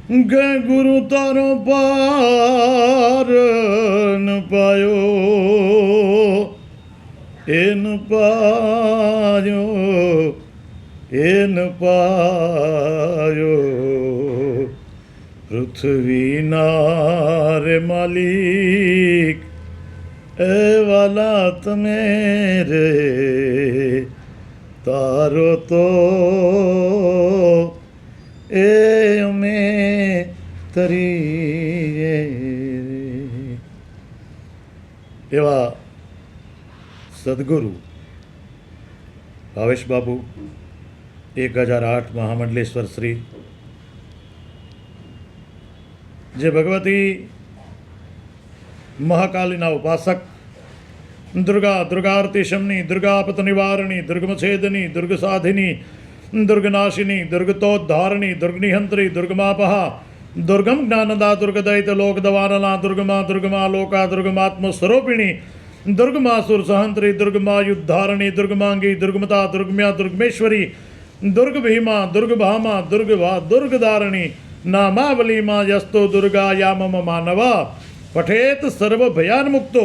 કે ગુરુ તારો પાર ન પાયો, એન પાયો, એન પાયો. પૃથ્વીના રે માલિક એ વાલા તમે રે, તારો તો એ અમે તરીએ. એવા સદગુરુ ભાવેશ બાપુ 1008 મહામંડલેશ્વર શ્રી, જે ભગવતી મહાકાલીના ઉપાસક, દુર્ગાર્તિ શમની, દુર્ગાપત નિવારણી, દુર્ગમછેદની, દુર્ગ સાધિની, દુર્ગનાશિની, દુર્ગતોદ્ધારણી, દુર્ગનિહંત્રી, દુર્ગમાપહા, દુર્ગમ જ્ઞાનદા, દુર્ગદૈત લોકદવાનલા, દુર્ગમા લોકા, દુર્ગમાત્મ સ્વરૂપિણી, દુર્ગમાસુર સહંત્રી, દુર્ગમા યુદ્ધારણી, દુર્ગમાંગી, દુર્ગમતા, દુર્ગમ્યા, દુર્ગમેશ્વરી, દુર્ગભીમા, દુર્ગભામા, દુર્ગભા, દુર્ગધારણી, નામાવલીમાં યસ્તો દુર્ગા યામમ માનવા પઠેત સર્વ ભયાન્મુક્તો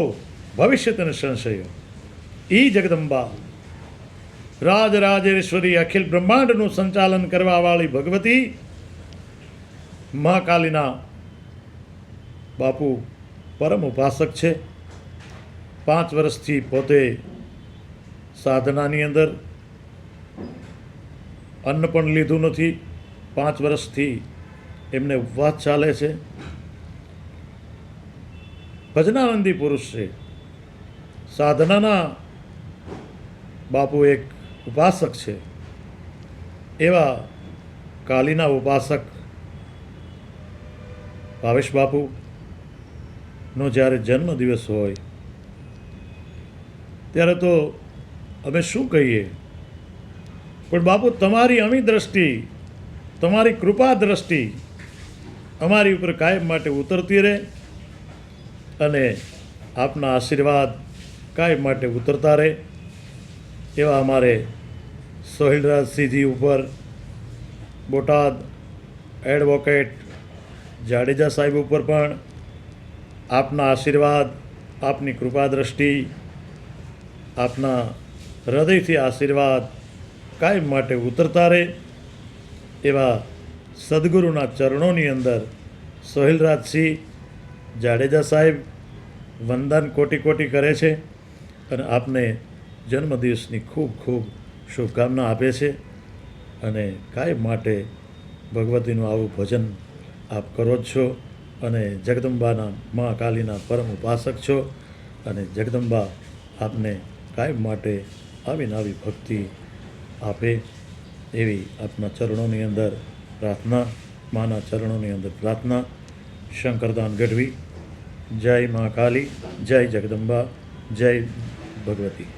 ભવિષ્યતન સંશય. ઈ જગદંબા રાજરાજેશ્વરી, અખિલ બ્રહ્માંડનું સંચાલન કરવાવાળી ભગવતી મહાકાલીના બાપુ પરમ ઉપાસક છે. 5 વર્ષથી પોતે સાધનાની અંદર અન્ન પણ લીધું નથી. 5 વર્ષથી એમને ઉપવાસ ચાલે છે. ભજનાનંદી પુરુષ છે. સાધનાના બાપુ એક ઉપાસક છે. એવા કાલીના ઉપાસક ભાવેશ બાપુનો જ્યારે જન્મદિવસ હોય ત્યારે તો અમે શું કહીએ, પણ બાપુ તમારી અમી દ્રષ્ટિ, તમારી કૃપા દ્રષ્ટિ અમારી ઉપર કાયમ માટે ઉતરતી રહે અને આપના આશીર્વાદ કાયમ માટે ઉતરતા રહે. એવા અમારે સોહિલરાજસિંહજી ઉપર, બોટાદ એડવોકેટ જાડેજા સાહેબ ઉપર પણ આપના આશીર્વાદ, આપની કૃપા દ્રષ્ટિ, આપના હૃદયથી આશીર્વાદ કાયમ માટે ઉતરતા રહે. એવા સદગુરુના ચરણોની અંદર સોહિલરાજસિંહ જાડેજા સાહેબ વંદન કોટી કોટી કરે છે અને આપને જન્મદિવસની ખૂબ ખૂબ શુભકામના આપે છે. અને કાયમ માટે ભગવતીનું આવું ભજન આપ કરો જ છો અને જગદંબાના મા કાલીના પરમ ઉપાસક છો અને જગદંબા આપને કાયમ માટે આવીને આવી ભક્તિ આપે એવી આપના ચરણોની અંદર પ્રાર્થના, માના ચરણોની અંદર પ્રાર્થના. શંકરદાન ગઢવી. જય મા કાલી, જય જગદંબા, જય ભગવતી.